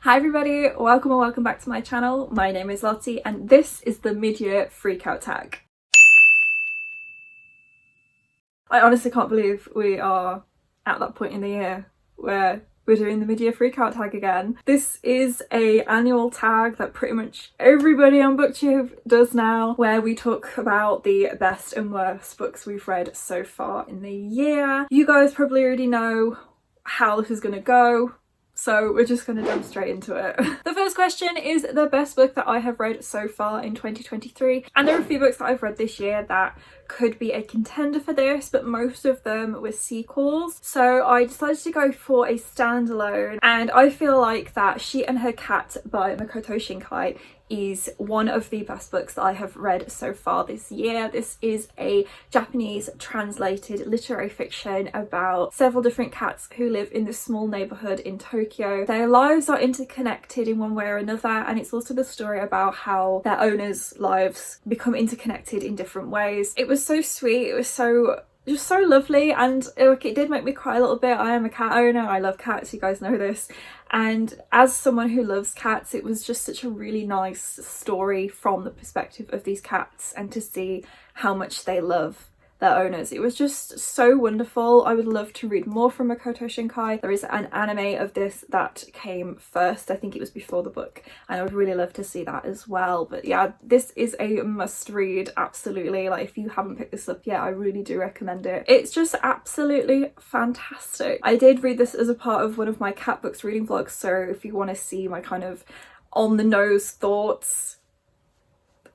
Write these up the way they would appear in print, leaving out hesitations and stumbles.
Hi everybody, welcome or welcome back to my channel. My name is Lottie and this is the mid-year freakout tag. I honestly can't believe we are at that point in the year where we're doing the mid-year freakout tag again. This is an annual tag that pretty much everybody on BookTube does now, where we talk about the best and worst books we've read so far in the year. You guys probably already know how this is gonna go, so we're just going to jump straight into it. The first question is the best book that I have read so far in 2023, and there are a few books that I've read this year that could be a contender for this, but most of them were sequels, so I decided to go for a standalone, and I feel like that She and Her Cat by Makoto Shinkai is one of the best books that I have read so far this year. This is a Japanese translated literary fiction about several different cats who live in this small neighborhood in Tokyo. Their lives are interconnected in one way or another, and it's also the story about how their owners' lives become interconnected in different ways. It was so sweet, it was just so lovely, and it did make me cry a little bit. I am a cat owner, I love cats, you guys know this, and as someone who loves cats, it was just such a really nice story from the perspective of these cats, and to see how much they love their owners. It was just so wonderful. I would love to read more from Makoto Shinkai. There is an anime of this that came first, I think it was before the book, and I would really love to see that as well. But yeah, this is a must read, absolutely. Like, if you haven't picked this up yet, I really do recommend it. It's just absolutely fantastic. I did read this as a part of one of my cat books reading vlogs, so if you want to see my kind of on the nose thoughts,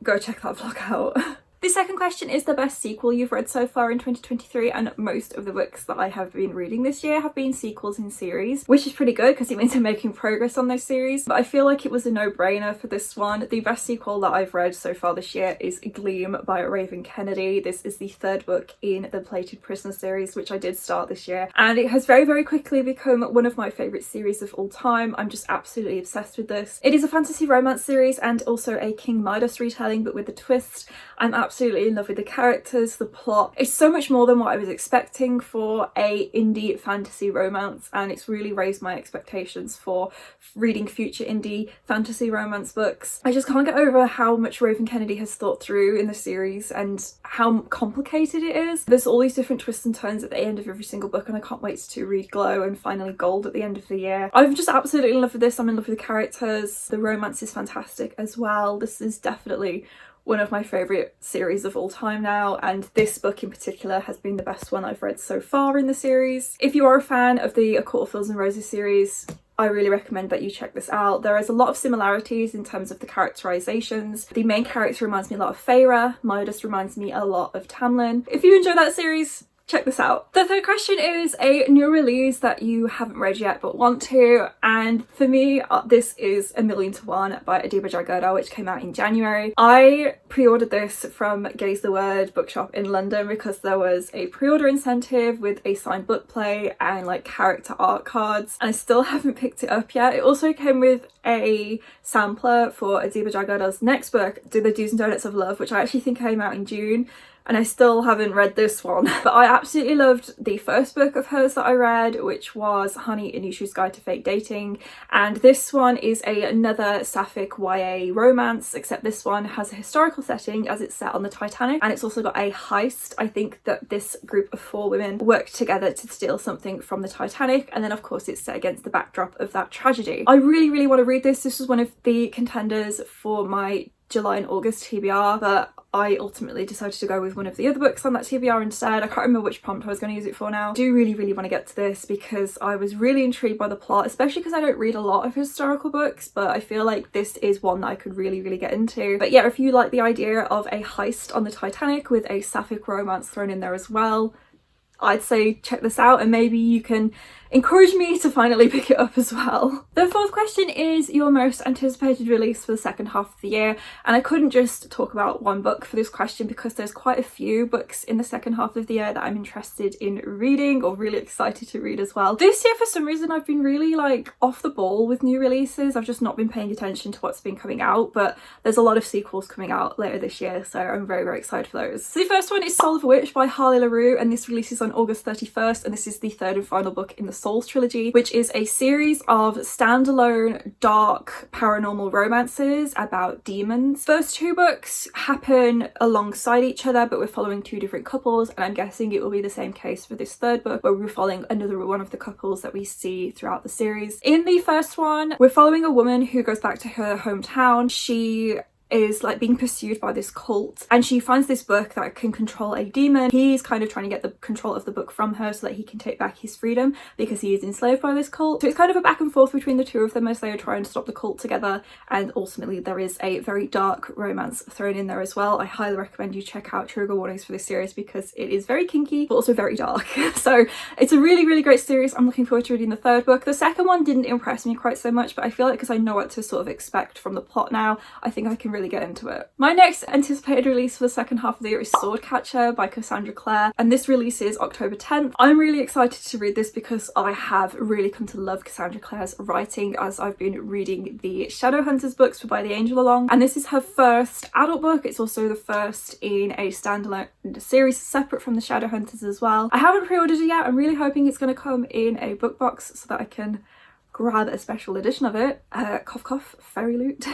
go check that vlog out. The second question is the best sequel you've read so far in 2023, and most of the books that I have been reading this year have been sequels in series, which is pretty good because it means I'm making progress on those series, but I feel like it was a no-brainer for this one. The best sequel that I've read so far this year is Gleam by Raven Kennedy. This is the third book in the Plated Prisoner series, which I did start this year, and it has very, very quickly become one of my favourite series of all time. I'm just absolutely obsessed with this. It is a fantasy romance series and also a King Midas retelling, but with a twist. I'm absolutely in love with the characters, the plot. It's so much more than what I was expecting for a indie fantasy romance, and it's really raised my expectations for reading future indie fantasy romance books. I just can't get over how much Raven Kennedy has thought through in the series and how complicated it is. There's all these different twists and turns at the end of every single book, and I can't wait to read Glow and finally Gold at the end of the year. I'm just absolutely in love with this. I'm in love with the characters. The romance is fantastic as well. This is definitely one of my favourite series of all time now, and this book in particular has been the best one I've read so far in the series. If you are a fan of the A Court of Thorns and Roses series, I really recommend that you check this out. There is a lot of similarities in terms of the characterizations. The main character reminds me a lot of Feyre, Midas reminds me a lot of Tamlin. If you enjoy that series, check this out. The third question is a new release that you haven't read yet but want to, and for me this is A Million to One by Adiba Jagoda, which came out in January. I pre-ordered this from Gaze the Word bookshop in London because there was a pre-order incentive with a signed book plate and like character art cards, and I still haven't picked it up yet. It also came with a sampler for Adiba Jagoda's next book, Do the Do's and Donuts of Love, which I actually think came out in June, and I still haven't read this one. But I absolutely loved the first book of hers that I read, which was Honey Anushu's Guide to Fake Dating, and this one is another sapphic YA romance, except this one has a historical setting as it's set on the Titanic, and it's also got a heist. I think that this group of 4 women work together to steal something from the Titanic, and then of course it's set against the backdrop of that tragedy. I really, really want to read this. This was one of the contenders for my July and August TBR, but I ultimately decided to go with one of the other books on that TBR instead. I can't remember which prompt I was going to use it for now. I do really, really want to get to this because I was really intrigued by the plot, especially because I don't read a lot of historical books, but I feel like this is one that I could really, really get into. But yeah, if you like the idea of a heist on the Titanic with a sapphic romance thrown in there as well, I'd say check this out, and maybe you can encourage me to finally pick it up as well. The fourth question is your most anticipated release for the second half of the year, and I couldn't just talk about one book for this question because there's quite a few books in the second half of the year that I'm interested in reading or really excited to read as well. This year for some reason I've been really like off the ball with new releases. I've just not been paying attention to what's been coming out, but there's a lot of sequels coming out later this year, so I'm very, very excited for those. So the first one is Soul of a Witch by Harley LaRue, and this releases on on August 31st, and this is the third and final book in the Souls trilogy, which is a series of standalone dark paranormal romances about demons. First two books happen alongside each other, but we're following two different couples, and I'm guessing it will be the same case for this third book, where we're following another one of the couples that we see throughout the series. In the first one, we're following a woman who goes back to her hometown. She is like being pursued by this cult, and she finds this book that can control a demon. He's kind of trying to get the control of the book from her so that he can take back his freedom, because he is enslaved by this cult. So it's kind of a back and forth between the two of them as they are trying to stop the cult together, and ultimately there is a very dark romance thrown in there as well. I highly recommend you check out trigger warnings for this series because it is very kinky but also very dark. So it's a really great series. I'm looking forward to reading the third book. The second one didn't impress me quite so much, but I feel like because I know what to sort of expect from the plot now, I think I can really get into it. My next anticipated release for the second half of the year is Swordcatcher by Cassandra Clare, and this releases October 10th. I'm really excited to read this because I have really come to love Cassandra Clare's writing as I've been reading the Shadowhunters books for By the Angel Along, and this is her first adult book. It's also the first in a standalone series separate from the Shadowhunters as well. I haven't pre-ordered it yet. I'm really hoping it's going to come in a book box so that I can grab a special edition of it. Cough cough, fairy loot.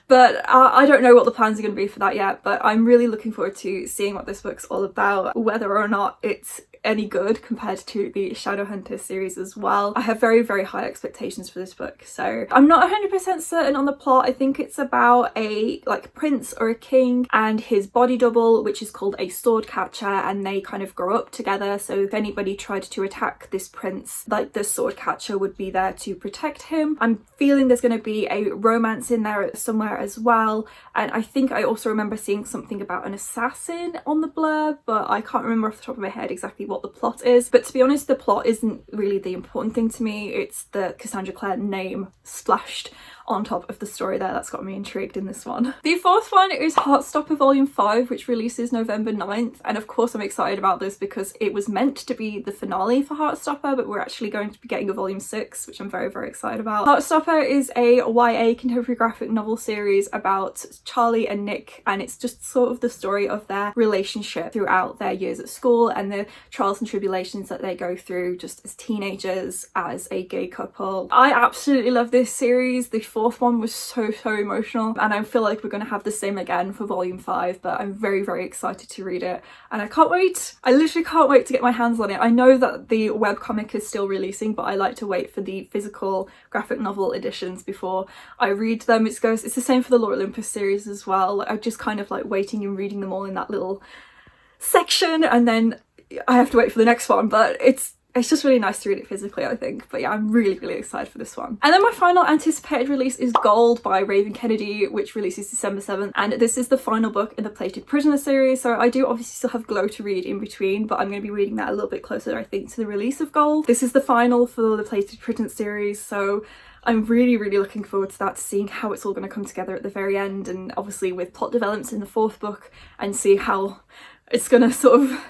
But I don't know what the plans are going to be for that yet, but I'm really looking forward to seeing what this book's all about, whether or not it's any good compared to the Shadowhunters series as well. I have very high expectations for this book, so I'm not 100% certain on the plot. I think it's about a like prince or a king and his body double, which is called a sword catcher, and they kind of grow up together. So if anybody tried to attack this prince, like the sword catcher would be there to protect him. I'm feeling there's going to be a romance in there somewhere as well, and I think I also remember seeing something about an assassin on the blurb, but I can't remember off the top of my head exactly what the plot is. But to be honest, the plot isn't really the important thing to me. It's the Cassandra Clare name splashed on top of the story there that's got me intrigued in this one. The fourth one is Heartstopper Volume 5, which releases November 9th, and of course I'm excited about this because it was meant to be the finale for Heartstopper, but we're actually going to be getting a Volume 6, which I'm very excited about. Heartstopper is a YA contemporary graphic novel series about Charlie and Nick, and it's just sort of the story of their relationship throughout their years at school and the trials and tribulations that they go through just as teenagers, as a gay couple. I absolutely love this series. The fourth one was so emotional, and I feel like we're going to have the same again for Volume 5, but I'm very excited to read it, and I can't wait. I literally can't wait to get my hands on it. I know that the webcomic is still releasing, but I like to wait for the physical graphic novel editions before I read them. It's the same for the Lore Olympus series as well. I just kind of like waiting and reading them all in that little section, and then I have to wait for the next one, but it's just really nice to read it physically, I think. But yeah, I'm really excited for this one. And then my final anticipated release is Gold by Raven Kennedy, which releases December 7th, and this is the final book in the Plated Prisoner series. So I do obviously still have Glow to read in between, but I'm going to be reading that a little bit closer, I think, to the release of Gold. This is the final for the Plated Prisoner series, so I'm really looking forward to that, to seeing how it's all going to come together at the very end, and obviously with plot developments in the fourth book, and see how it's going to sort of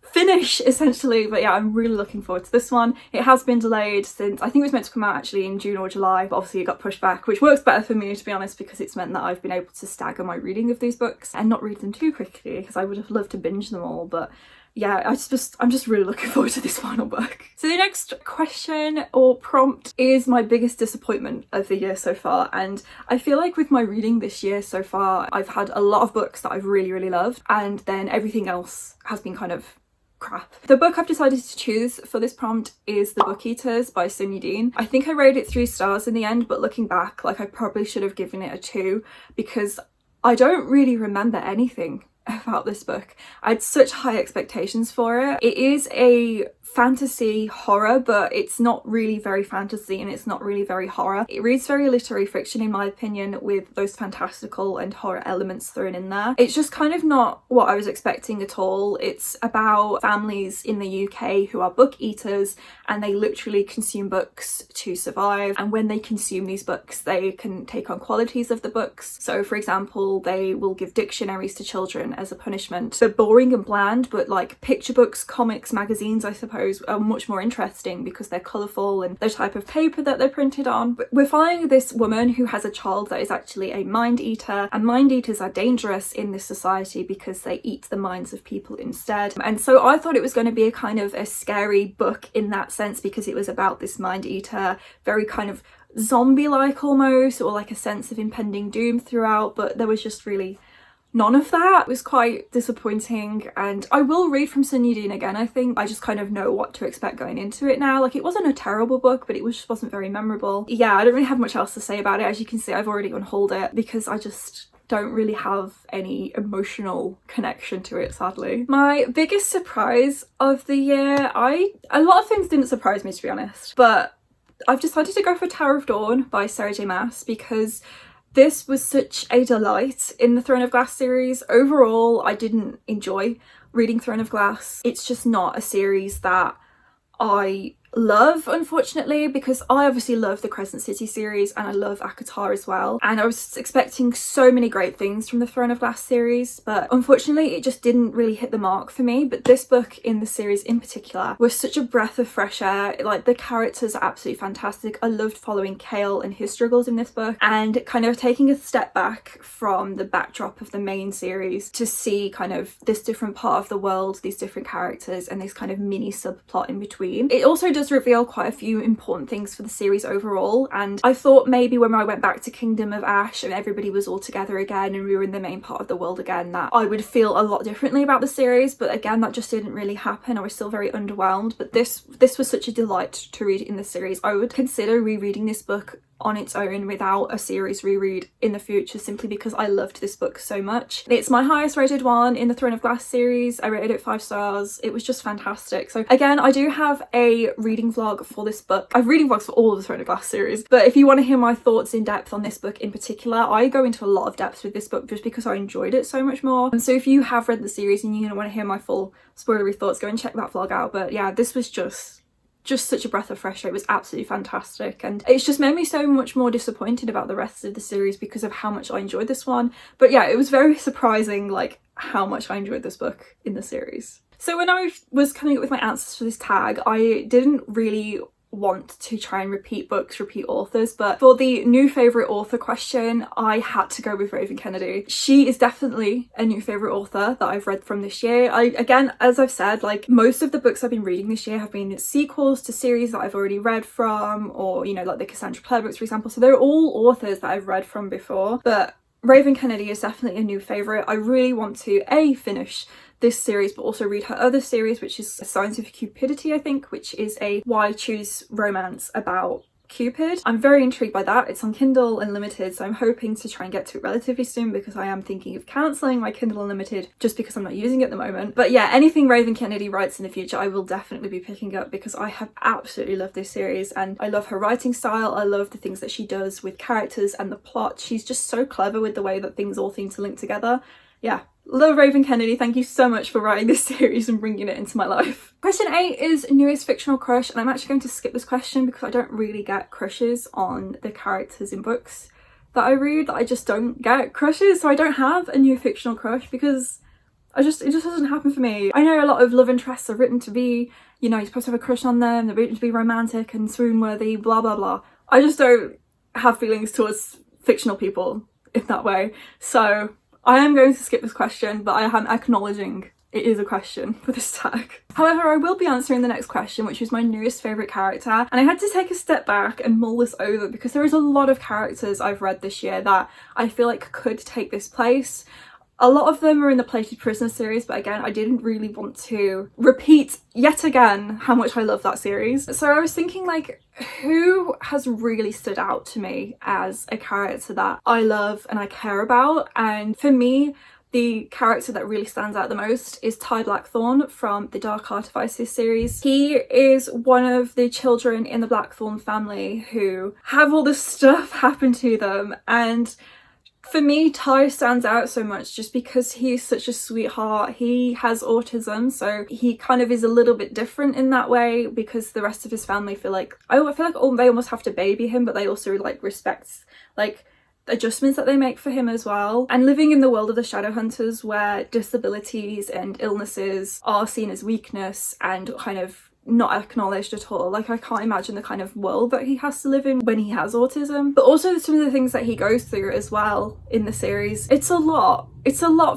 finish essentially. But yeah, I'm really looking forward to this one. It has been delayed since, I think it was meant to come out actually in June or July, but obviously it got pushed back, which works better for me, to be honest, because it's meant that I've been able to stagger my reading of these books and not read them too quickly, because I would have loved to binge them all. But yeah, I'm just really looking forward to this final book. So the next question or prompt is my biggest disappointment of the year so far, and I feel like with my reading this year so far, I've had a lot of books that I've really loved, and then everything else has been kind of crap. The book I've decided to choose for this prompt is The Book Eaters by Sunyi Dean. I think I rated it 3 stars in the end, but looking back, like I probably should have given it a 2, because I don't really remember anything about this book. I had such high expectations for it. It is a fantasy horror, but it's not really very fantasy and it's not really very horror. It reads very literary fiction in my opinion, with those fantastical and horror elements thrown in there. It's just kind of not what I was expecting at all. It's about families in the UK who are book eaters, and they literally consume books to survive, and when they consume these books they can take on qualities of the books. So for example, they will give dictionaries to children as a punishment. They're boring and bland, but like picture books, comics, magazines I suppose, suppose, are much more interesting because they're colourful and the type of paper that they're printed on. But we're following this woman who has a child that is actually a mind eater, and mind eaters are dangerous in this society because they eat the minds of people instead. And so I thought it was going to be a kind of a scary book in that sense, because it was about this mind eater, very kind of zombie-like almost, or like a sense of impending doom throughout, but there was just really none of that. It was quite disappointing, and I will read from Sunny Dean again. I think I just kind of know what to expect going into it now. Like, it wasn't a terrible book, but it just wasn't very memorable. Yeah, I don't really have much else to say about it. As you can see, I've already unhauled it because I just don't really have any emotional connection to it, sadly. My biggest surprise of the year, a lot of things didn't surprise me, to be honest, but I've decided to go for Tower of Dawn by Sarah J Maas because this was such a delight in the Throne of Glass series. Overall, I didn't enjoy reading Throne of Glass. It's just not a series that I love, unfortunately, because I obviously love the Crescent City series and I love ACOTAR as well, and I was expecting so many great things from the Throne of Glass series, but unfortunately it just didn't really hit the mark for me. But this book in the series in particular was such a breath of fresh air. Like, the characters are absolutely fantastic. I loved following Cale and his struggles in this book, and kind of taking a step back from the backdrop of the main series to see kind of this different part of the world, these different characters, and this kind of mini subplot in between. It also does reveal quite a few important things for the series overall, and I thought maybe when I went back to Kingdom of Ash and everybody was all together again and we were in the main part of the world again, that I would feel a lot differently about the series, but again, that just didn't really happen. I was still very underwhelmed, but this was such a delight to read in the series. I would consider rereading this book on its own without a series reread in the future, simply because I loved this book so much. It's my highest rated one in the Throne of Glass series. I rated it 5 stars. It was just fantastic. So again, I do have a reading vlog for this book. I have reading vlogs for all of the Throne of Glass series, but if you want to hear my thoughts in depth on this book in particular, I go into a lot of depth with this book just because I enjoyed it so much more. And so if you have read the series and you want to hear my full spoilery thoughts, go and check that vlog out. But yeah, this was just such a breath of fresh air. It was absolutely fantastic, and it's just made me so much more disappointed about the rest of the series because of how much I enjoyed this one. But yeah, it was very surprising like how much I enjoyed this book in the series. So when I was coming up with my answers for this tag, I didn't really want to try and repeat books, repeat authors, but for the new favourite author question, I had to go with Raven Kennedy. She is definitely a new favourite author that I've read from this year. Again, as I've said, like, most of the books I've been reading this year have been sequels to series that I've already read from, or, you know, like the Cassandra Clare books, for example. So they're all authors that I've read from before, but Raven Kennedy is definitely a new favourite. I really want to finish this series, but also read her other series, which is Scientific Cupidity, I think, which is a why choose romance about Cupid. I'm very intrigued by that. It's on Kindle Unlimited, so I'm hoping to try and get to it relatively soon because I am thinking of cancelling my Kindle Unlimited just because I'm not using it at the moment. But yeah, anything Raven Kennedy writes in the future I will definitely be picking up because I have absolutely loved this series and I love her writing style. I love the things that she does with characters and the plot. She's just so clever with the way that things all seem to link together. Yeah, love Raven Kennedy. Thank you so much for writing this series and bringing it into my life. Question 8 is newest fictional crush, and I'm actually going to skip this question because I don't really get crushes on the characters in books that I read. I just don't get crushes, so I don't have a new fictional crush because it just doesn't happen for me. I know a lot of love interests are written to be, you know, you're supposed to have a crush on them, they're written to be romantic and swoon-worthy, blah blah blah. I just don't have feelings towards fictional people in that way, so I am going to skip this question, but I am acknowledging it is a question for this tag. However, I will be answering the next question, which is my newest favourite character, and I had to take a step back and mull this over because there is a lot of characters I've read this year that I feel like could take this place. A lot of them are in the Plated Prisoner series, but again, I didn't really want to repeat yet again how much I love that series. So I was thinking, like, who has really stood out to me as a character that I love and I care about? And for me, the character that really stands out the most is Ty Blackthorne from the Dark Artifices series. He is one of the children in the Blackthorne family who have all this stuff happen to them, and for me, Ty stands out so much just because he's such a sweetheart. He has autism, so he kind of is a little bit different in that way because the rest of his family feel like, they almost have to baby him, but they also like respect like adjustments that they make for him as well. And living in the world of the Shadowhunters, where disabilities and illnesses are seen as weakness and kind of not acknowledged at all. Like, I can't imagine the kind of world that he has to live in when he has autism, but also some of the things that he goes through as well in the series. It's a lot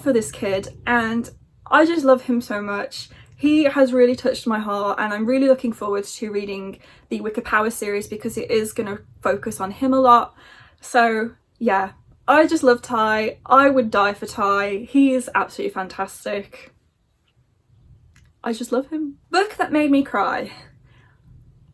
for this kid, and I just love him so much. He has really touched my heart, and I'm really looking forward to reading the Wicker Power series because it is going to focus on him a lot. So yeah, I just love Ty. I would die for Ty. He is absolutely fantastic. I just love him. Book that made me cry.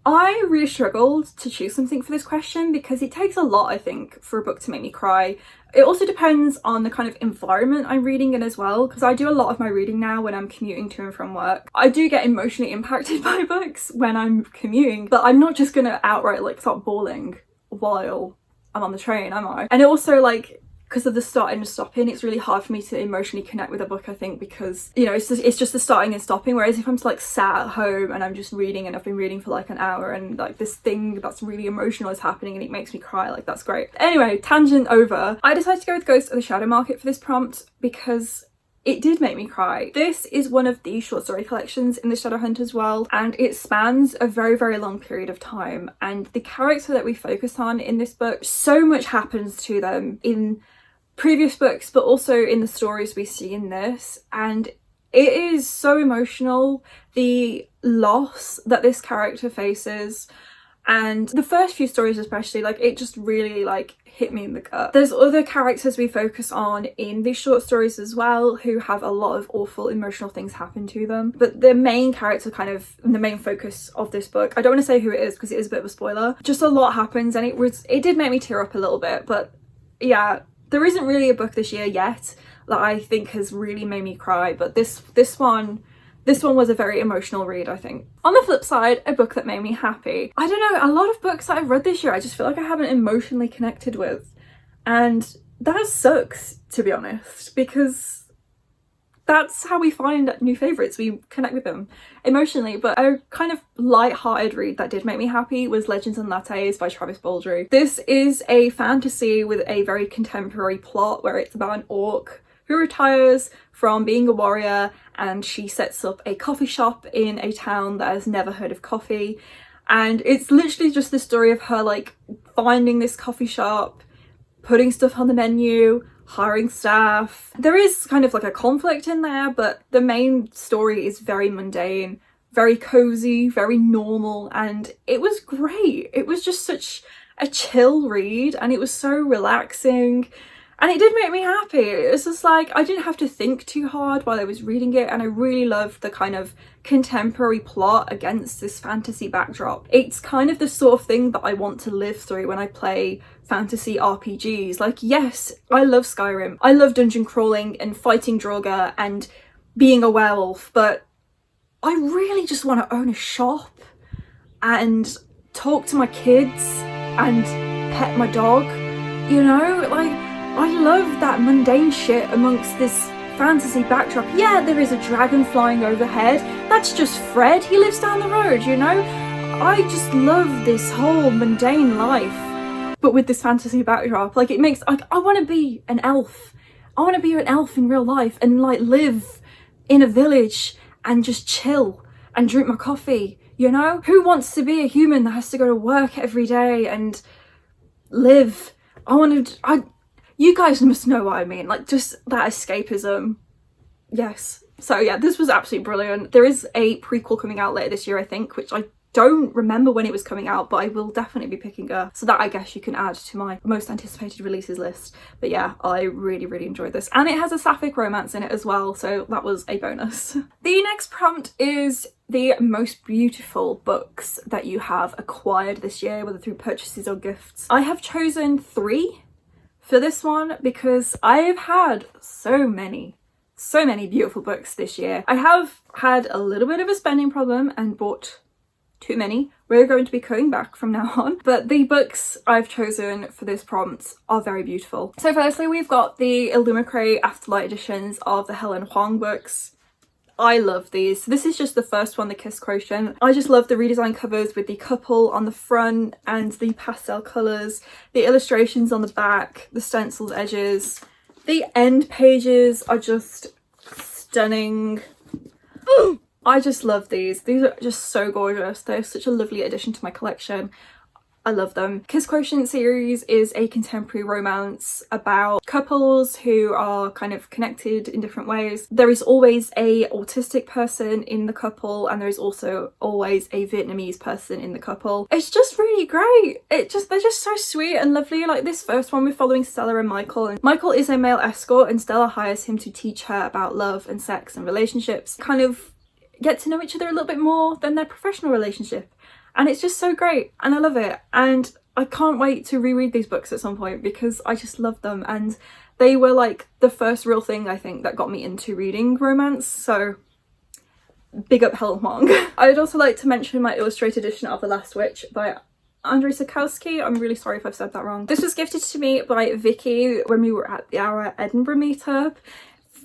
I really struggled to choose something for this question because it takes a lot, I think, for a book to make me cry. It also depends on the kind of environment I'm reading in as well, because I do a lot of my reading now when I'm commuting to and from work. I do get emotionally impacted by books when I'm commuting, but I'm not just gonna outright like start bawling while I'm on the train, am I? And also, like, because of the starting and stopping, it's really hard for me to emotionally connect with a book, I think, because, you know, it's just the starting and stopping, whereas if I'm like sat at home and I'm just reading and I've been reading for like an hour and like this thing that's really emotional is happening and it makes me cry, like that's great. Anyway, tangent over. I decided to go with Ghost of the Shadow Market for this prompt because it did make me cry. This is one of the short story collections in the Shadowhunters world, and it spans a very, very long period of time, and the character that we focus on in this book, so much happens to them in previous books but also in the stories we see in this, and it is so emotional, the loss that this character faces. And the first few stories especially, like, it just really like hit me in the gut. There's other characters we focus on in these short stories as well who have a lot of awful emotional things happen to them, but the main character, kind of the main focus of this book, I don't want to say who it is because it is a bit of a spoiler, just a lot happens, and it did make me tear up a little bit. But yeah, there isn't really a book this year yet that I think has really made me cry, but this one was a very emotional read, I think. On the flip side, a book that made me happy. I don't know, a lot of books that I've read this year I just feel like I haven't emotionally connected with, and that sucks, to be honest, because that's how we find new favourites, we connect with them emotionally. But a kind of light-hearted read that did make me happy was Legends and Lattes by Travis Baldree. This is a fantasy with a very contemporary plot where it's about an orc who retires from being a warrior, and she sets up a coffee shop in a town that has never heard of coffee. And it's literally just the story of her like finding this coffee shop, putting stuff on the menu, hiring staff. There is kind of like a conflict in there, but the main story is very mundane, very cozy, very normal, and it was great. It was just such a chill read, and it was so relaxing. And it did make me happy. It was just like, I didn't have to think too hard while I was reading it, and I really loved the kind of contemporary plot against this fantasy backdrop. It's kind of the sort of thing that I want to live through when I play fantasy RPGs. Like, yes, I love Skyrim. I love dungeon crawling and fighting Draugr and being a werewolf, but I really just want to own a shop and talk to my kids and pet my dog, you know? Like, I love that mundane shit amongst this fantasy backdrop. Yeah, there is a dragon flying overhead. That's just Fred. He lives down the road, you know? I just love this whole mundane life, but with this fantasy backdrop. Like, it makes, like, I want to be an elf. I want to be an elf in real life and like live in a village and just chill and drink my coffee, you know? Who wants to be a human that has to go to work every day and live? You guys must know what I mean, like just that escapism. Yes. So yeah, this was absolutely brilliant. There is a prequel coming out later this year, I think, which I don't remember when it was coming out, but I will definitely be picking up. So that, I guess, you can add to my most anticipated releases list. But yeah, I really, really enjoyed this. And it has a sapphic romance in it as well, so that was a bonus. The next prompt is the most beautiful books that you have acquired this year, whether through purchases or gifts. I have chosen 3 for this one because I have had so many beautiful books this year. I have had a little bit of a spending problem and bought too many. We're going to be cutting back from now on, but the books I've chosen for this prompt are very beautiful. So firstly, we've got the Illumicray Afterlight editions of the Helen Huang books. I love these. This is just the first one, the Kiss Quotient. I just love the redesigned covers with the couple on the front and the pastel colours, the illustrations on the back, the stenciled edges. The end pages are just stunning. I just love these. These are just so gorgeous. They're such a lovely addition to my collection. I love them. Kiss Quotient series is a contemporary romance about couples who are kind of connected in different ways. There is always a autistic person in the couple, and there is also always a Vietnamese person in the couple. It's just really great. They're just so sweet and lovely. Like this first one, we're following Stella and Michael, and Michael is a male escort and Stella hires him to teach her about love and sex and relationships, kind of get to know each other a little bit more than their professional relationship. And it's just so great and I love it, and I can't wait to reread these books at some point because I just love them, and they were like the first real thing I think that got me into reading romance, so big up Helen Huang. I'd also like to mention my illustrated edition of The Last Witch by Andrzej Sapkowski. I'm really sorry if I've said that wrong. This was gifted to me by Vicky when we were at our Edinburgh meetup.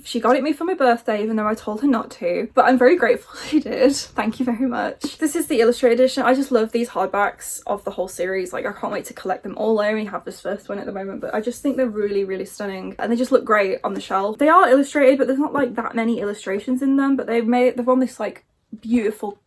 She got it me for my birthday even though I told her not to, but I'm very grateful she did. Thank you very much. This is the illustrated edition. I just love these hardbacks of the whole series. Like I can't wait to collect them all. I only have this first one at the moment, but I just think they're really, really stunning and they just look great on the shelf. They are illustrated, but there's not like that many illustrations in them, but they've on this like beautiful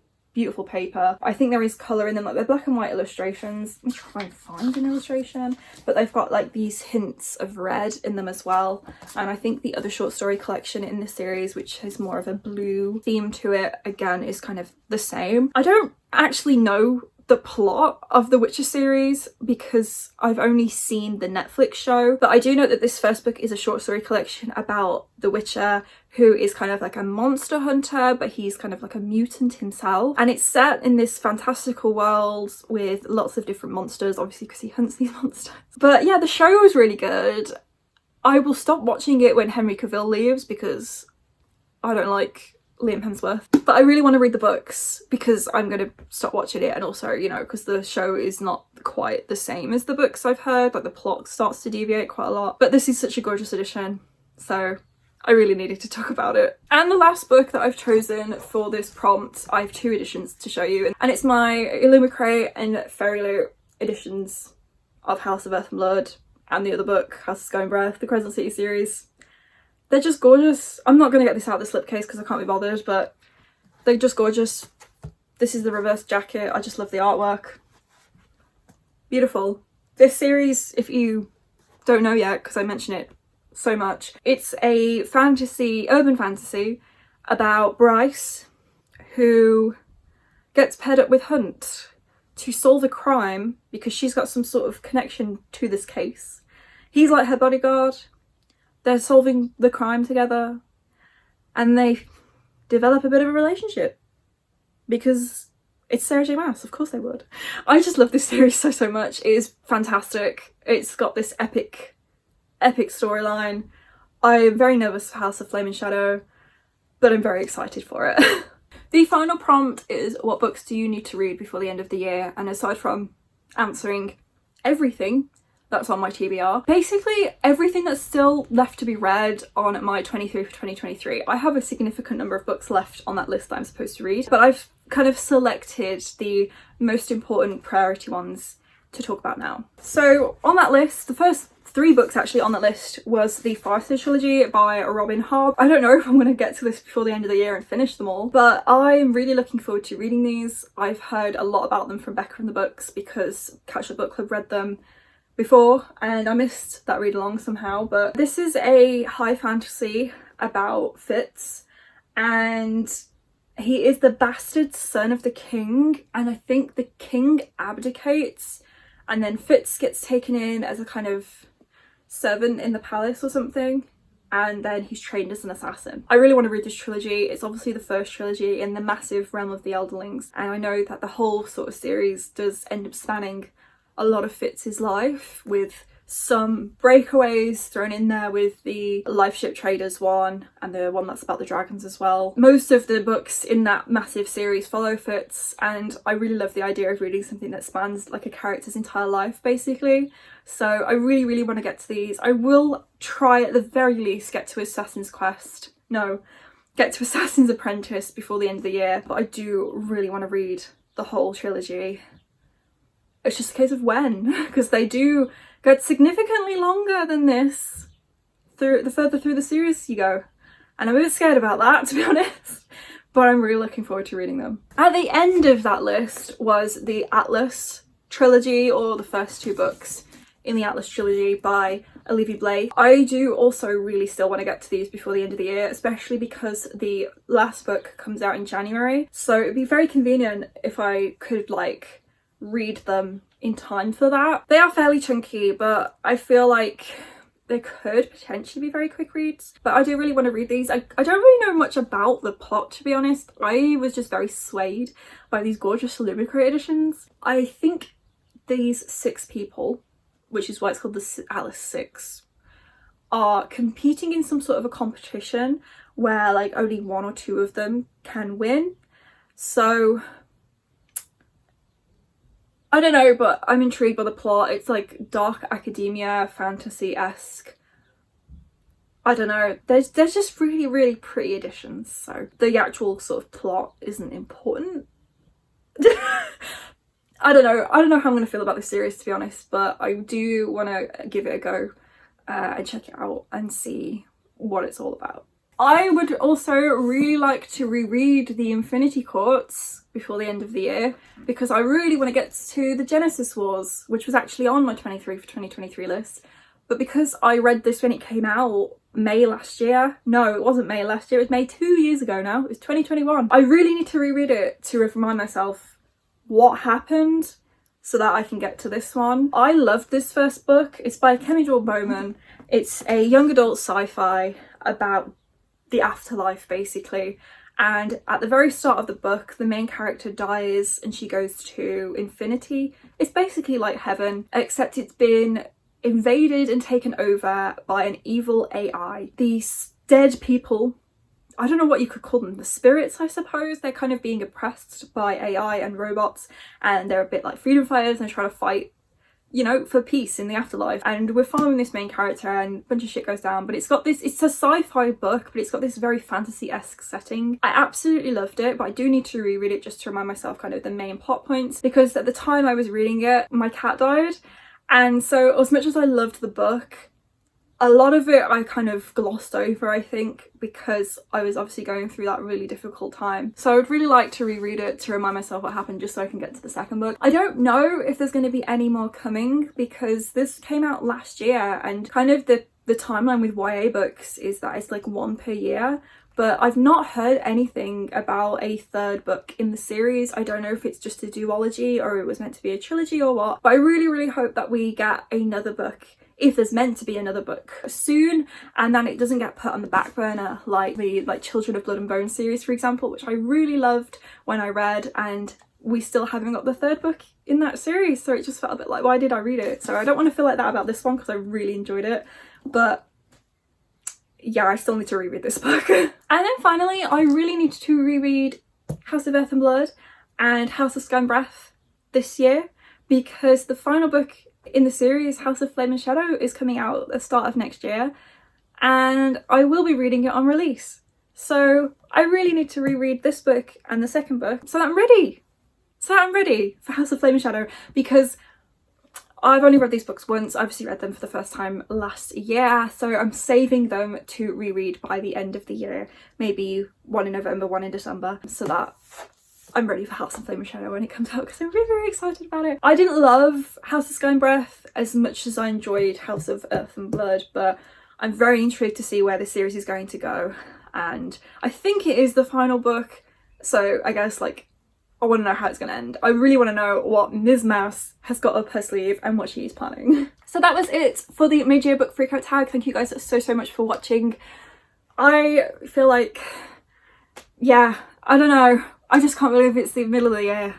paper. I think there is colour in them, like they're black and white illustrations. Let me try and find an illustration, but they've got like these hints of red in them as well. And I think the other short story collection in this series, which has more of a blue theme to it, again is kind of the same. I don't actually know the plot of the Witcher series because I've only seen the Netflix show, but I do know that this first book is a short story collection about the Witcher, who is kind of like a monster hunter, but he's kind of like a mutant himself, and it's set in this fantastical world with lots of different monsters, obviously because he hunts these monsters. But yeah, the show was really good. I will stop watching it when Henry Cavill leaves because I don't like Liam Hemsworth, but I really want to read the books because I'm going to stop watching it, and also, you know, because the show is not quite the same as the books I've heard, like the plot starts to deviate quite a lot, but this is such a gorgeous edition, so I really needed to talk about it. And the last book that I've chosen for this prompt, I have two editions to show you, and it's my Illumicrate and Fairyloot editions of House of Earth and Blood, and the other book, House of Sky and Breath, the Crescent City series. They're just gorgeous. I'm not going to get this out of the slipcase because I can't be bothered, but they're just gorgeous. This is the reverse jacket. I just love the artwork. Beautiful. This series, if you don't know yet, because I mention it so much, it's a fantasy, urban fantasy about Bryce, who gets paired up with Hunt to solve a crime because she's got some sort of connection to this case. He's like her bodyguard. They're solving the crime together and they develop a bit of a relationship because it's Sarah J Maas, of course they would. I just love this series so much. It is fantastic. It's got this epic storyline. I am very nervous for House of Flame and Shadow, but I'm very excited for it. The final prompt is, what books do you need to read before the end of the year? And aside from answering everything that's on my TBR, basically everything that's still left to be read on my 23 for 2023. I have a significant number of books left on that list that I'm supposed to read, but I've kind of selected the most important priority ones to talk about now. So on that list, the first 3 books actually on that list was the Farseid trilogy by Robin Hobb. I don't know if I'm going to get to this before the end of the year and finish them all, but I'm really looking forward to reading these. I've heard a lot about them from Becca and the Books because Catch the Book Club read them before and I missed that read along somehow. But this is a high fantasy about Fitz, and he is the bastard son of the king, and I think the king abdicates and then Fitz gets taken in as a kind of servant in the palace or something, and then he's trained as an assassin. I really want to read this trilogy. It's obviously the first trilogy in the massive realm of the Elderlings, and I know that the whole sort of series does end up spanning a lot of Fitz's life, with some breakaways thrown in there with the Life Ship Traders one and the one that's about the dragons as well. Most of the books in that massive series follow Fitz, and I really love the idea of reading something that spans like a character's entire life basically. So I really want to get to these. I will try at the very least get to Assassin's Apprentice before the end of the year, but I do really want to read the whole trilogy. It's just a case of when, because they do get significantly longer than this the further through the series you go, and I'm a bit scared about that, to be honest, but I'm really looking forward to reading them. At the end of that list was the Atlas trilogy, or the first 2 books in the Atlas trilogy by Olivia Blake. I do also really still want to get to these before the end of the year, especially because the last book comes out in January, so it'd be very convenient if I could like read them in time for that. They are fairly chunky, but I feel like they could potentially be very quick reads, but I do really want to read these. I don't really know much about the plot, to be honest. I was just very swayed by these gorgeous Lumicrate editions. I think these 6 people, which is why it's called the Atlas 6, are competing in some sort of a competition where like only 1 or 2 of them can win. So I don't know, but I'm intrigued by the plot. It's like dark academia, fantasy-esque. I don't know. There's just really pretty editions, so the actual sort of plot isn't important. I don't know how I'm going to feel about this series, to be honest, but I do want to give it a go and check it out and see what it's all about. I would also really like to reread the Infinity Courts before the end of the year, because I really want to get to the Genesis Wars, which was actually on my 2023 list, but because I read this when it came out May last year. No, it wasn't May last year, it was May 2 years ago now. It was 2021. I really need to reread it to remind myself what happened so that I can get to this one. I loved this first book. It's by Kemi Joel Bowman. It's a young adult sci-fi about the afterlife, basically, and at the very start of the book the main character dies and she goes to infinity. It's basically like heaven, except it's been invaded and taken over by an evil AI. These dead people, I don't know what you could call them, the spirits I suppose, they're kind of being oppressed by AI and robots, and they're a bit like freedom fighters and they're trying to fight, you know, for peace in the afterlife. And we're following this main character and a bunch of shit goes down, but it's a sci-fi book, but it's got this very fantasy-esque setting. I absolutely loved it, but I do need to reread it just to remind myself kind of the main plot points, because at the time I was reading it my cat died, and so as much as I loved the book, a lot of it I kind of glossed over, I think, because I was obviously going through that really difficult time. So I would really like to reread it to remind myself what happened, just so I can get to the second book. I don't know if there's going to be any more coming, because this came out last year, and kind of the timeline with YA books is that it's like 1 per year. But I've not heard anything about a 3rd book in the series. I don't know if it's just a duology or it was meant to be a trilogy or what, but I really hope that we get another book, if there's meant to be another book, soon, and then it doesn't get put on the back burner like the Children of Blood and Bone series, for example, which I really loved when I read, and we still haven't got the 3rd book in that series, so it just felt a bit like, why did I read it? So I don't want to feel like that about this one, because I really enjoyed it, but yeah, I still need to reread this book. And then finally, I really need to reread House of Earth and Blood and House of Sky and Breath this year, because the final book in the series, House of Flame and Shadow, is coming out at the start of next year, and I will be reading it on release. So I really need to reread this book and the second book so that I'm ready. For House of Flame and Shadow, because I've only read these books once. I obviously read them for the first time last year, so I'm saving them to reread by the end of the year, maybe 1 in November, 1 in December, so that I'm ready for House of Flame and Shadow when it comes out, because I'm very excited about it. I didn't love House of Sky and Breath as much as I enjoyed House of Earth and Blood, but I'm very intrigued to see where the series is going to go, and I think it is the final book, so I guess like I want to know how it's going to end. I really want to know what Ms. Mouse has got up her sleeve and what she's planning. So that was it for the mid-year book freakout tag. Thank you guys so much for watching. I feel like, yeah, I don't know. I just can't believe it's the middle of the year.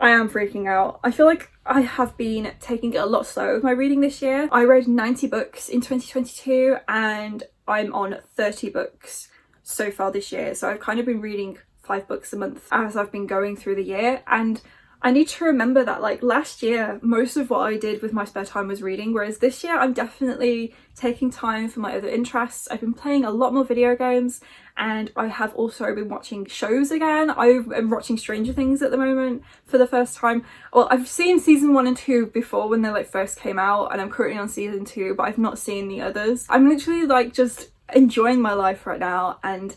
I am freaking out. I feel like I have been taking it a lot slow with my reading this year. I read 90 books in 2022 and I'm on 30 books so far this year. So I've kind of been reading 5 books a month as I've been going through the year, and I need to remember that like last year most of what I did with my spare time was reading, whereas this year I'm definitely taking time for my other interests. I've been playing a lot more video games, and I have also been watching shows again. I'm watching Stranger Things at the moment for the first time. Well, I've seen season 1 and 2 before when they like first came out, and I'm currently on season 2, but I've not seen the others. I'm literally like just enjoying my life right now and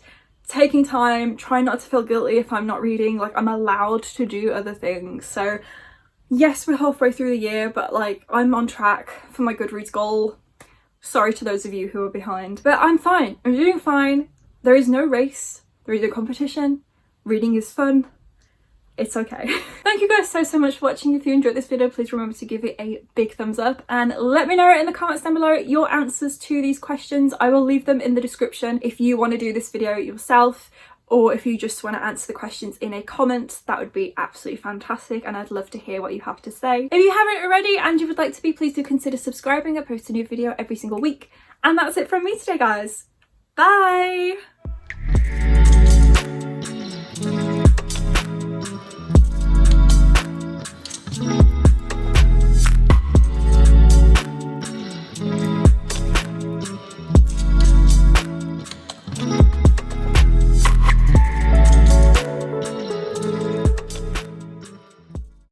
taking time, trying not to feel guilty if I'm not reading. Like, I'm allowed to do other things. So yes, we're halfway through the year, but like, I'm on track for my Goodreads goal. Sorry to those of you who are behind, but I'm fine. I'm doing fine. There is no race, there is no competition. Reading is fun. It's okay. Thank you guys so much for watching. If you enjoyed this video, please remember to give it a big thumbs up and let me know in the comments down below your answers to these questions. I will leave them in the description if you want to do this video yourself, or if you just want to answer the questions in a comment. That would be absolutely fantastic, and I'd love to hear what you have to say. If you haven't already and you would like to be, please do consider subscribing. I post a new video every single week. And that's it from me today, guys. Bye!